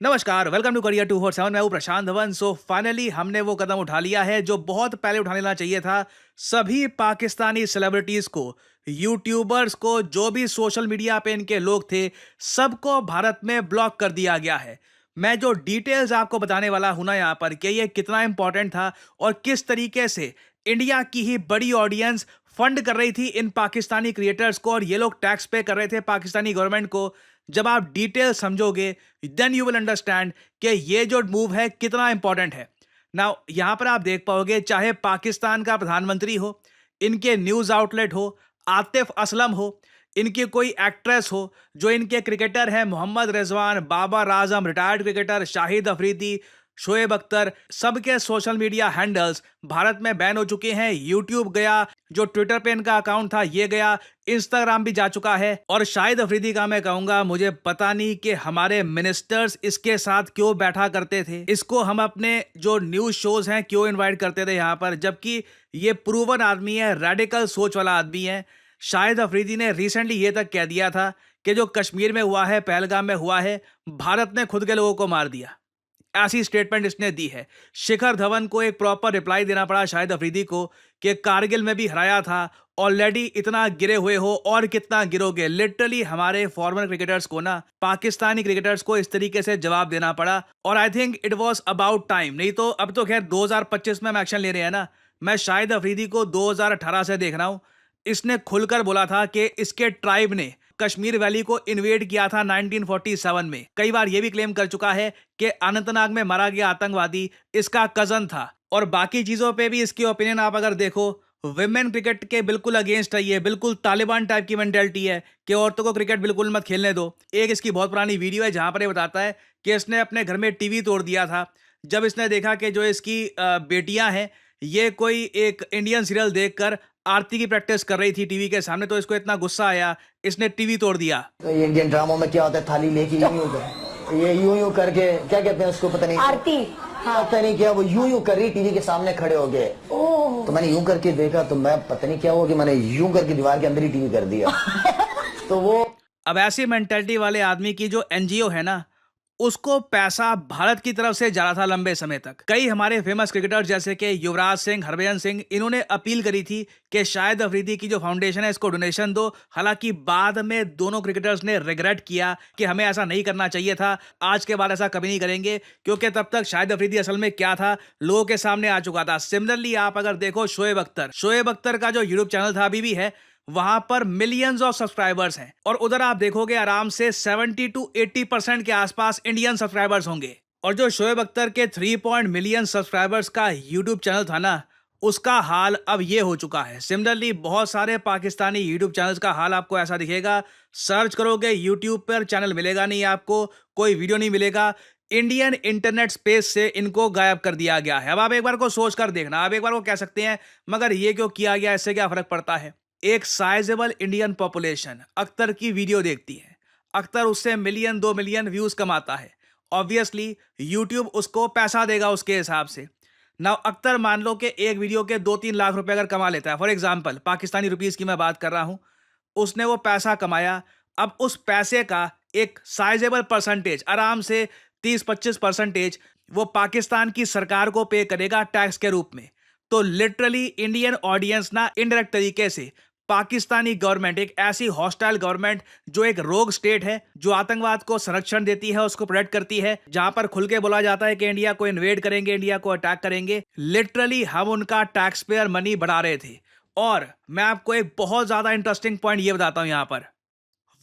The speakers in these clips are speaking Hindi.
नमस्कार, वेलकम टू करियर 247। मैं हूं प्रशांत धवन। फाइनली हमने वो कदम उठा लिया है जो बहुत पहले उठा लेना चाहिए था। सभी पाकिस्तानी सेलिब्रिटीज को, यूट्यूबर्स को, जो भी सोशल मीडिया पे इनके लोग थे, सबको भारत में ब्लॉक कर दिया गया है। मैं जो डिटेल्स आपको बताने वाला हूं ना यहाँ पर कि ये कितना इंपॉर्टेंट था और किस तरीके से इंडिया की ही बड़ी ऑडियंस फंड कर रही थी इन पाकिस्तानी क्रिएटर्स को और ये लोग टैक्स पे कर रहे थे पाकिस्तानी गवर्नमेंट को। जब आप डिटेल समझोगे देन यू विल अंडरस्टैंड कि ये जो मूव है कितना इंपॉर्टेंट है। नाउ यहां पर आप देख पाओगे, चाहे पाकिस्तान का प्रधानमंत्री हो, इनके न्यूज आउटलेट हो, आतिफ असलम हो, इनकी कोई एक्ट्रेस हो, जो इनके क्रिकेटर हैं मोहम्मद रिजवान, बाबर आजम, रिटायर्ड क्रिकेटर शाहिद अफरीदी, शोएब अख्तर, सबके सोशल मीडिया हैंडल्स भारत में बैन हो चुके हैं। यूट्यूब गया, जो ट्विटर पे इनका अकाउंट था ये गया, इंस्टाग्राम भी जा चुका है। और शाहिद अफरीदी का मैं कहूंगा, मुझे पता नहीं कि हमारे मिनिस्टर्स इसके साथ क्यों बैठा करते थे, इसको हम अपने जो न्यूज शोज हैं क्यों इनवाइट करते थे यहाँ पर, जबकि ये प्रूवन आदमी है, रेडिकल सोच वाला आदमी है। शाहिद अफरीदी ने रिसेंटली ये तक कह दिया था कि जो कश्मीर में हुआ है, पहलगाम में हुआ है, भारत ने खुद के लोगों को मार दिया। ऐसी स्टेटमेंट इसने दी है। शिखर धवन को एक प्रॉपर रिप्लाई देना पड़ा शाहिद अफरीदी को कि कारगिल में भी हराया था, ऑलरेडी इतना गिरे हुए हो और कितना गिरोगे। लिटरली हमारे फॉरमर क्रिकेटर्स को ना, पाकिस्तानी क्रिकेटर्स को इस तरीके से जवाब देना पड़ा और I think it was about time. नहीं तो अब तो खैर 2025 में हम एक्शन ले रहे हैं ना। मैं शाहिद अफरीदी को 2018 से देख रहा हूं। इसने खुलकर बोला था कि इसके ट्राइब ने कश्मीर वैली को इन्वेड किया था 1947 में। कई बार यह भी क्लेम कर चुका है कि अनंतनाग में मारा गया आतंकवादी इसका कजन था। और बाकी चीजों पे भी इसकी ओपिनियन आप अगर देखो, विमेन क्रिकेट के बिल्कुल अगेंस्ट है। ये बिल्कुल तालिबान टाइप की मेंटेलिटी है कि औरतों को क्रिकेट बिल्कुल मत खेलने दो। एक इसकी बहुत पुरानी वीडियो है जहां पर ये बताता है कि इसने अपने घर में टीवी तोड़ दिया था जब इसने देखा कि जो इसकी बेटियां हैं ये कोई एक इंडियन सीरियल देखकर आरती की प्रैक्टिस कर रही थी टीवी के सामने, तो इसको इतना गुस्सा आया, इसने टीवी तोड़ दिया। तो ये इंडियन ड्रामों में क्या होता है, थाली लेके यूं यूं कर, ये यूं यूं करके क्या कहते हैं उसको, पता नहीं, आरती। हाँ। पता नहीं क्या, वो यूं यूं कर रही टीवी के सामने खड़े हो गए। तो मैंने यूं करके देखा, तो मैं पता नहीं क्या हुआ कि मैंने यूं करके दीवार के अंदर ही टीवी कर दिया। तो वो अब ऐसी मेंटेलिटी वाले आदमी की जो एनजीओ है ना, उसको पैसा भारत की तरफ से जा रहा था लंबे समय तक। कई हमारे फेमस क्रिकेटर्स जैसे कि युवराज सिंह, हरभजन सिंह, इन्होंने अपील करी थी कि शायद अफरीदी की जो फाउंडेशन है इसको डोनेशन दो। हालांकि बाद में दोनों क्रिकेटर्स ने रिग्रेट किया कि हमें ऐसा नहीं करना चाहिए था, आज के बाद ऐसा कभी नहीं करेंगे, क्योंकि तब तक शायद अफरीदी असल में क्या था लोगों के सामने आ चुका था। सिमिलरली आप अगर देखो शोएब अख्तर का जो यूट्यूब चैनल था, अभी भी है, वहां पर मिलियंस ऑफ सब्सक्राइबर्स हैं और उधर आप देखोगे आराम से 70 to 80% के आसपास इंडियन सब्सक्राइबर्स होंगे। और जो शोएब अख्तर के 3 मिलियन सब्सक्राइबर्स का यूट्यूब चैनल था ना, उसका हाल अब ये हो चुका है। सिमिलरली बहुत सारे पाकिस्तानी यूट्यूब चैनल्स का हाल आपको ऐसा दिखेगा। सर्च करोगे यूट्यूब पर, चैनल मिलेगा नहीं आपको, कोई वीडियो नहीं मिलेगा। इंडियन इंटरनेट स्पेस से इनको गायब कर दिया गया है। अब आप एक बार को सोच कर देखना, आप एक बार को कह सकते हैं मगर ये क्यों किया गया, इससे क्या फर्क पड़ता है। एक साइजेबल इंडियन पॉपुलेशन अख्तर की वीडियो देखती है, अख्तर उससे मिलियन 2 मिलियन व्यूज कमाता है, ऑब्वियसली यूट्यूब उसको पैसा देगा उसके हिसाब से। नाउ अख्तर मान लो कि एक वीडियो के 2-3 लाख रुपए अगर कमा लेता है, फॉर एग्जांपल पाकिस्तानी रुपीस की मैं बात कर रहा हूं, उसने वो पैसा कमाया। अब उस पैसे का एक साइजेबल परसेंटेज, आराम से 30-25% वो पाकिस्तान की सरकार को पे करेगा टैक्स के रूप में। तो लिटरली इंडियन ऑडियंस ना इनडायरेक्ट तरीके से पाकिस्तानी गवर्नमेंट, एक ऐसी हॉस्टाइल गवर्नमेंट जो एक रोग स्टेट है, जो आतंकवाद को संरक्षण देती है, उसको प्रोटेक्ट करती है, जहां पर खुल के बोला जाता है कि इंडिया को इन्वेड करेंगे, इंडिया को अटैक करेंगे। लिटरली हम उनका टैक्स पेयर मनी बढ़ा रहे थे। और मैं आपको एक बहुत ज्यादा इंटरेस्टिंग पॉइंट ये बताता हूं। यहां पर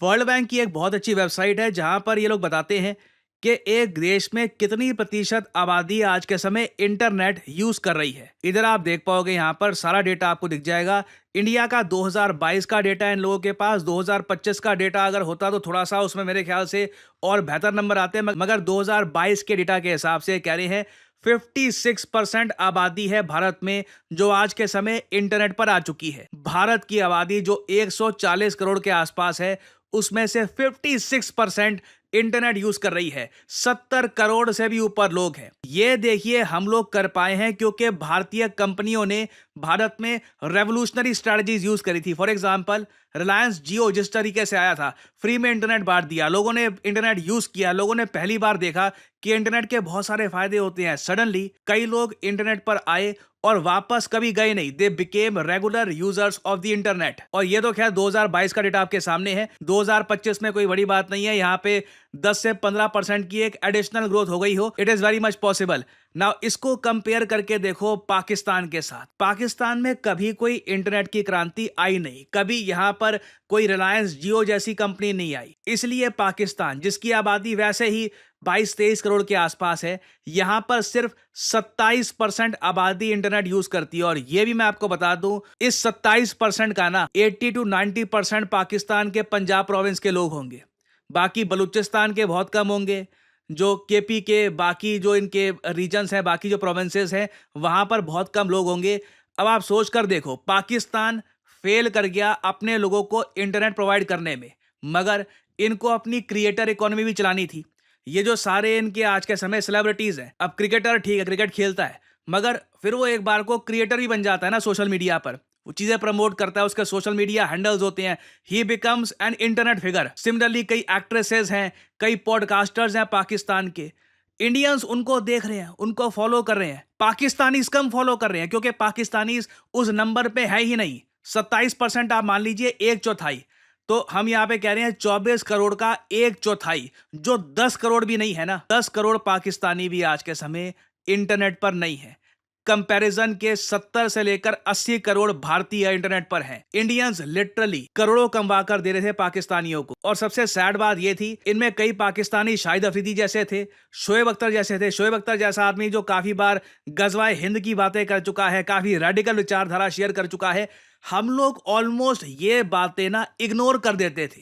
वर्ल्ड बैंक की एक बहुत अच्छी वेबसाइट है जहां पर ये लोग बताते हैं कि एक देश में कितनी प्रतिशत आबादी आज के समय इंटरनेट यूज कर रही है। इधर आप देख पाओगे, यहाँ पर सारा डेटा आपको दिख जाएगा। इंडिया का 2022 का डेटा है इन लोगों के पास। 2025 का डेटा अगर होता तो थोड़ा सा उसमें मेरे ख्याल से और बेहतर नंबर आते, मगर 2022 के डेटा के हिसाब से कह रहे हैं 56% आबादी है भारत में जो आज के समय इंटरनेट पर आ चुकी है। भारत की आबादी जो 140 करोड़ के आसपास है, उसमें से 56% इंटरनेट यूज कर रही है। 70 करोड़ से भी ऊपर लोग हैं। ये देखिए हम लोग कर पाए हैं क्योंकि भारतीय कंपनियों ने भारत में रेवोल्यूशनरी स्ट्रैटेजीज यूज करी थी। फॉर एग्जांपल रिलायंस जियो जिस तरीके से आया था, फ्री में इंटरनेट बांट दिया, लोगों ने इंटरनेट यूज किया, लोगों ने पहली बार देखा कि इंटरनेट के बहुत सारे फायदे होते हैं। सडनली कई लोग इंटरनेट पर आए और वापस कभी गए नहीं। They became regular users of the internet. और ये तो खैर 2022 का डेटा आपके सामने है, 2025 में कोई बड़ी बात नहीं है, यहाँ पे 10 से 15% की एक एडिशनल ग्रोथ हो गई हो। It is very much possible. Now इसको कंपेयर करके देखो पाकिस्तान के साथ। पाकिस्तान में कभी कोई इंटरनेट की क्रांति आई नहीं, कभी यहाँ पर कोई रिलायंस जियो जैसी कंपनी नहीं आई। इसलिए पाकिस्तान, जिसकी आबादी वैसे ही 22-23 करोड़ के आसपास है, यहां पर सिर्फ 27% आबादी इंटरनेट यूज करती है। और यह भी मैं आपको बता दूं, इस 27% का ना 80 to 90% पाकिस्तान के पंजाब प्रोविंस के लोग होंगे। बाकी बलूचिस्तान के बहुत कम होंगे। जो केपी के बाकी जो इनके रीजन्स हैं, बाकी जो प्रोविंसेस हैं, वहां पर बहुत कम लोग होंगे। अब आप सोच कर देखो, पाकिस्तान फेल कर गया अपने लोगों को इंटरनेट प्रोवाइड करने में, मगर इनको अपनी क्रिएटर इकोनॉमी भी चलानी थी। ये जो सारे इनके आज के समय सेलिब्रिटीज हैं, अब क्रिकेटर ठीक है, क्रिकेट खेलता है, मगर फिर वो एक बार को क्रिएटर भी बन जाता है ना सोशल मीडिया पर, वो चीजें प्रमोट करता है, उसके सोशल मीडिया हैंडल्स होते हैं, ही becomes an internet figure. Similarly कई एक्ट्रेसेस हैं, कई पॉडकास्टर्स हैं पाकिस्तान के, इंडियंस उनको देख रहे हैं, उनको फॉलो कर रहे हैं। पाकिस्तानीज कम फॉलो कर रहे हैं क्योंकि पाकिस्तानीज उस नंबर पे है ही नहीं। 27% आप मान लीजिए, एक चौथाई। तो हम यहाँ पे कह रहे हैं 24 करोड़ का एक चौथाई, जो 10 करोड़ भी नहीं है ना, 10 करोड़ पाकिस्तानी भी आज के समय इंटरनेट पर नहीं है। कंपैरिजन के 70 से लेकर 80 करोड़ भारतीय इंटरनेट पर हैं। इंडियंस लिटरली करोड़ों कमवा कर दे रहे थे पाकिस्तानियों को। और सबसे सैड बात ये थी, इनमें कई पाकिस्तानी शाहिद अफरीदी जैसे थे, शोएब अख्तर जैसे थे। शोएब अख्तर जैसा आदमी जो काफी बार गजवाए हिंद की बातें कर चुका है, काफी रेडिकल विचारधारा शेयर कर चुका है। हम लोग ऑलमोस्ट ये बातें ना इग्नोर कर देते थे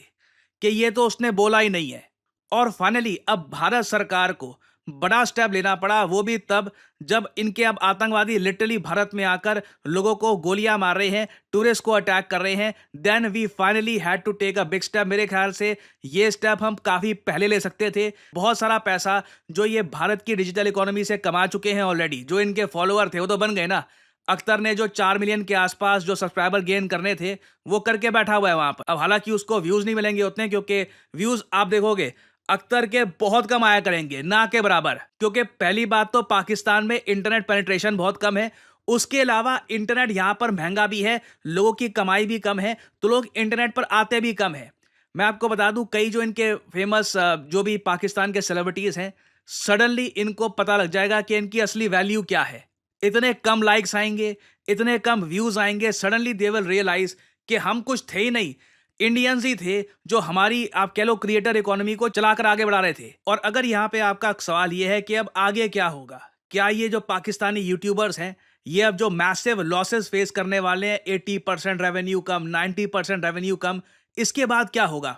कि ये तो उसने बोला ही नहीं है। और फाइनली अब भारत सरकार को बड़ा स्टेप लेना पड़ा, वो भी तब जब इनके अब आतंकवादी लिटरली भारत में आकर लोगों को गोलियां मार रहे हैं, टूरिस्ट को अटैक कर रहे हैं। Then we finally had to take a big step. मेरे ख्याल से ये स्टेप हम काफी पहले ले सकते थे। बहुत सारा पैसा जो ये भारत की डिजिटल इकोनॉमी से कमा चुके हैं ऑलरेडी, जो इनके फॉलोअर थे वो तो बन गए ना। अख्तर ने जो 4 मिलियन के आसपास जो सब्सक्राइबर गेन करने थे, वो करके बैठा हुआ है वहां पर। अब हालांकि उसको व्यूज नहीं मिलेंगे उतने, क्योंकि व्यूज आप देखोगे अख्तर के बहुत कम आया करेंगे, ना के बराबर। क्योंकि पहली बात तो पाकिस्तान में इंटरनेट पेनिट्रेशन बहुत कम है, उसके अलावा इंटरनेट यहां पर महंगा भी है, लोगों की कमाई भी कम है, तो लोग इंटरनेट पर आते भी कम है। मैं आपको बता दूं, कई जो इनके फेमस जो भी पाकिस्तान के सेलिब्रिटीज हैं, सडनली इनको पता लग जाएगा कि इनकी असली वैल्यू क्या है। इतने कम लाइक्स आएंगे, इतने कम व्यूज आएंगे, सडनली दे विल रियलाइज कि हम कुछ थे ही नहीं, इंडियंस ही थे जो हमारी आप कह लो क्रिएटर इकोनॉमी को चलाकर आगे बढ़ा रहे थे। और अगर यहाँ पे आपका सवाल ये है कि अब आगे क्या होगा, क्या ये जो पाकिस्तानी यूट्यूबर्स हैं, ये अब जो मैसिव लॉसेस फेस करने वाले हैं, 80% रेवेन्यू कम, 90% रेवेन्यू कम, इसके बाद क्या होगा?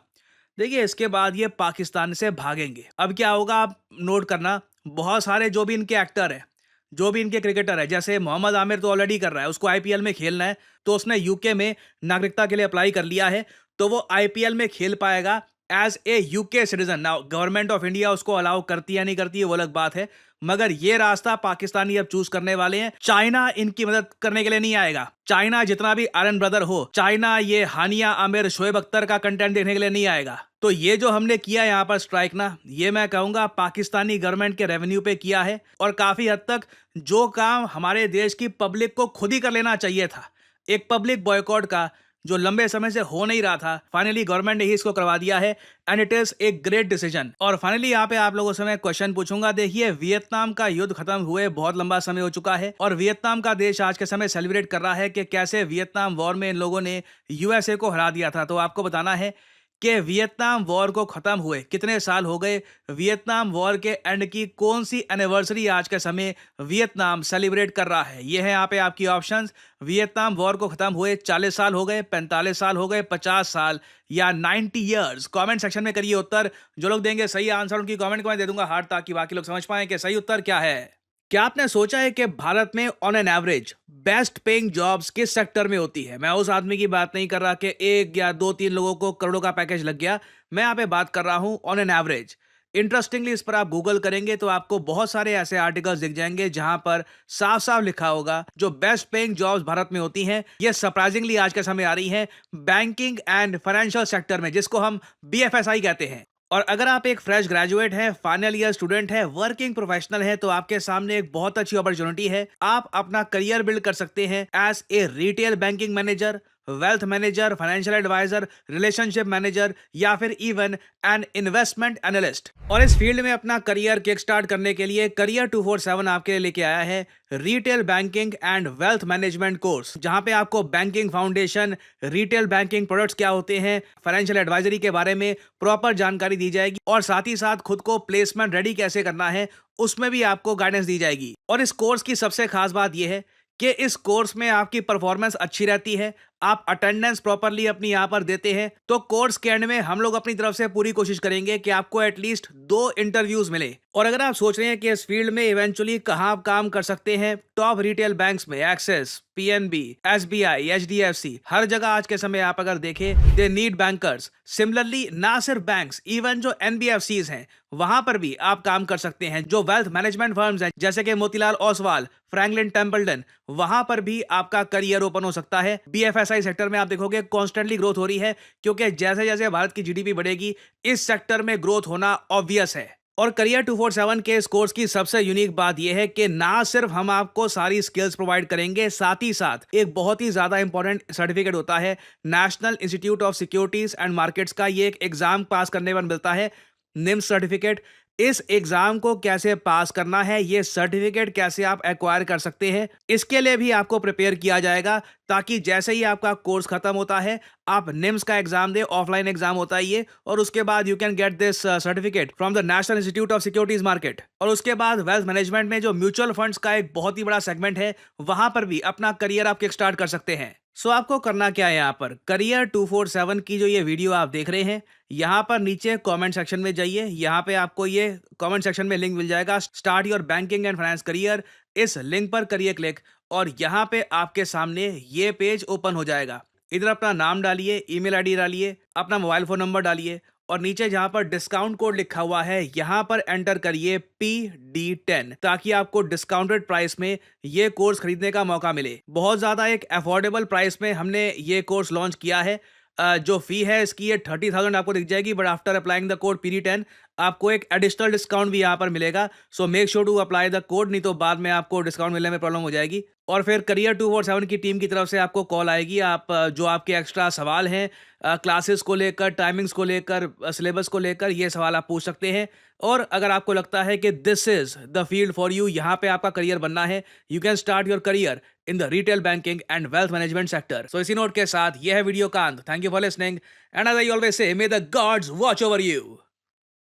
देखिए, इसके बाद ये पाकिस्तान से भागेंगे। अब क्या होगा आप नोट करना, बहुत सारे जो भी इनके एक्टर हैं, जो भी इनके क्रिकेटर है, जैसे मोहम्मद आमिर तो ऑलरेडी कर रहा है, उसको आईपीएल में खेलना है, तो उसने यूके में नागरिकता के लिए अप्लाई कर लिया है, तो वो आईपीएल में खेल पाएगा as a UK citizen. Now government of India उसको अलाउ करती है या नहीं करती है वो अलग बात है, मगर ये रास्ता पाकिस्तानी अब चूज करने वाले हैं। चाइना इनकी मदद करने के लिए नहीं आएगा। चाइना जितना भी आयरन ब्रदर हो, चाइना ये हानिया आमिर, शोएब अख्तर का कंटेंट देखने के लिए नहीं आएगा। तो ये जो हमने किया यहाँ पर स्ट्राइक ना, ये मैं कहूंगा पाकिस्तानी गवर्नमेंट के रेवेन्यू पे किया है। और काफी हद तक जो काम हमारे देश की पब्लिक को खुद ही कर लेना चाहिए था, एक पब्लिक बॉयकॉट का, जो लंबे समय से हो नहीं रहा था, फाइनली गवर्नमेंट ने ही इसको करवा दिया है, and it is a great decision. और फाइनली यहाँ पे आप लोगों से मैं क्वेश्चन पूछूंगा। देखिए, वियतनाम का युद्ध खत्म हुए बहुत लंबा समय हो चुका है, और वियतनाम का देश आज के समय सेलिब्रेट कर रहा है कि कैसे वियतनाम वॉर में इन लोगों ने यूएसए को हरा दिया था। तो आपको बताना है कि वियतनाम वॉर को खत्म हुए कितने साल हो गए, वियतनाम वॉर के एंड की कौन सी एनिवर्सरी आज के समय वियतनाम सेलिब्रेट कर रहा है। ये है यहाँ पे आपकी ऑप्शंस। वियतनाम वॉर को खत्म हुए 40 साल हो गए, 45 साल हो गए, 50 साल या 90 इयर्स। कमेंट सेक्शन में करिए उत्तर। जो लोग देंगे सही आंसर, उनकी कमेंट को मैं दे दूंगा हार्ट, ताकि बाकी लोग समझ पाएं कि सही उत्तर क्या है। क्या आपने सोचा है कि भारत में on an average best paying jobs किस सेक्टर में होती है? मैं उस आदमी की बात नहीं कर रहा कि एक या दो तीन लोगों को करोड़ों का पैकेज लग गया। मैं यहाँ पे बात कर रहा हूं ऑन एन एवरेज इंटरेस्टिंगली इस पर आप गूगल करेंगे तो आपको बहुत सारे ऐसे आर्टिकल्स दिख जाएंगे जहां पर साफ साफ लिखा होगा जो बेस्ट पेइंग जॉब्स भारत में होती हैं ये सरप्राइजिंगली आज के समय आ रही हैं बैंकिंग एंड फाइनेंशियल सेक्टर में, जिसको हम BFSI कहते हैं। और अगर आप एक फ्रेश ग्रेजुएट हैं, फाइनल ईयर स्टूडेंट है, वर्किंग प्रोफेशनल है, तो आपके सामने एक बहुत अच्छी अपॉर्चुनिटी है। आप अपना करियर बिल्ड कर सकते हैं as a retail banking manager, wealth manager, financial adviser, relationship manager या फिर इवन एन इन्वेस्टमेंट एनालिस्ट। और इस फील्ड में अपना करियर किक स्टार्ट करने के लिए करियर 247 आपके लिए लेके आया है retail banking and wealth management course, जहां पे आपको banking foundation, retail banking products क्या होते हैं, फाइनेंशियल एडवाइजरी के बारे में प्रॉपर जानकारी दी जाएगी और साथ ही साथ खुद को प्लेसमेंट रेडी कैसे करना है उसमें भी आपको गाइडेंस दी जाएगी। और इस कोर्स की सबसे खास बात यह है कि इस कोर्स में आपकी परफॉर्मेंस अच्छी रहती है, आप अटेंडेंस प्रॉपरली अपनी यहाँ पर देते हैं, तो कोर्स के एंड में हम लोग अपनी तरफ से पूरी कोशिश करेंगे कि आपको एटलीस्ट 2 इंटरव्यूज मिले। और अगर आप सोच रहे हैं कि इस फील्ड में इवेंचुअली कहाँ आप काम कर सकते हैं, टॉप रिटेल बैंक्स में एक्सिस, PNB, SBI, HDFC, हर जगह आज के समय आप अगर देखें दे नीड बैंकर्स। सिमिलरली ना सिर्फ बैंक्स, इवन जो NBFCs हैं वहां पर भी आप काम कर सकते हैं। जो वेल्थ मैनेजमेंट फर्म्स हैं जैसे कि मोतीलाल ओसवाल, फ्रैंकलिन टेम्पल्टन, वहां पर भी आपका करियर ओपन हो सकता है। BFSI सेक्टर में आप देखोगे कॉन्स्टेंटली ग्रोथ हो रही है, क्योंकि जैसे जैसे भारत की GDP बढ़ेगी इस सेक्टर में ग्रोथ होना ऑब्वियस है। और करियर 247 के इस कोर्स की सबसे यूनिक बात यह है कि ना सिर्फ हम आपको सारी स्किल्स प्रोवाइड करेंगे, साथ ही साथ एक बहुत ही ज्यादा इंपॉर्टेंट सर्टिफिकेट होता है national institute of securities and markets का। ये एक एग्जाम पास करने पर मिलता है, निम्स सर्टिफिकेट। इस एग्जाम को कैसे पास करना है, ये सर्टिफिकेट कैसे आप एक्वायर कर सकते हैं, इसके लिए भी आपको प्रिपेयर किया जाएगा, ताकि जैसे ही आपका कोर्स खत्म होता है आप निम्स का एग्जाम दे, ऑफलाइन एग्जाम होता है ये, और उसके बाद you can get this certificate from the national institute of securities market. और उसके बाद वेल्थ मैनेजमेंट में जो म्यूचुअल फंड्स का एक बहुत ही बड़ा सेगमेंट है, वहां पर भी अपना करियर आप किक स्टार्ट कर सकते हैं। सो आपको करना क्या है, यहाँ पर करियर 247 की जो ये वीडियो आप देख रहे हैं, यहाँ पर नीचे कमेंट सेक्शन में जाइए। यहाँ पे आपको ये कमेंट सेक्शन में लिंक मिल जाएगा, start your banking and finance career. इस लिंक पर करिए क्लिक और यहाँ पे आपके सामने ये पेज ओपन हो जाएगा। इधर अपना नाम डालिए, ईमेल आईडी डालिए, अपना मोबाइल फोन नंबर डालिए और नीचे जहां पर डिस्काउंट कोड लिखा हुआ है यहां पर एंटर करिए PD10, ताकि आपको डिस्काउंटेड प्राइस में ये कोर्स खरीदने का मौका मिले। बहुत ज्यादा एक अफोर्डेबल प्राइस में हमने ये कोर्स लॉन्च किया है। जो फी है इसकी ये 30,000 आपको दिख जाएगी, but after applying the code PD10 आपको एक एडिशनल डिस्काउंट भी यहाँ पर मिलेगा। So make sure to apply the code, नहीं तो बाद में आपको डिस्काउंट मिलने में प्रॉब्लम हो जाएगी। और फिर करियर 247 की टीम की तरफ से आपको कॉल आएगी। आप जो आपके एक्स्ट्रा सवाल हैं क्लासेस को लेकर, टाइमिंग्स को लेकर, सिलेबस को लेकर, ये सवाल आप पूछ सकते हैं। और अगर आपको लगता है कि this is the field for you, यहाँ पे आपका करियर बनना है, you can start your career in the retail banking and wealth management sector. So इसी नोट के साथ यह है वीडियो का अंत। Thank you for listening and as I always say, may the gods watch over you.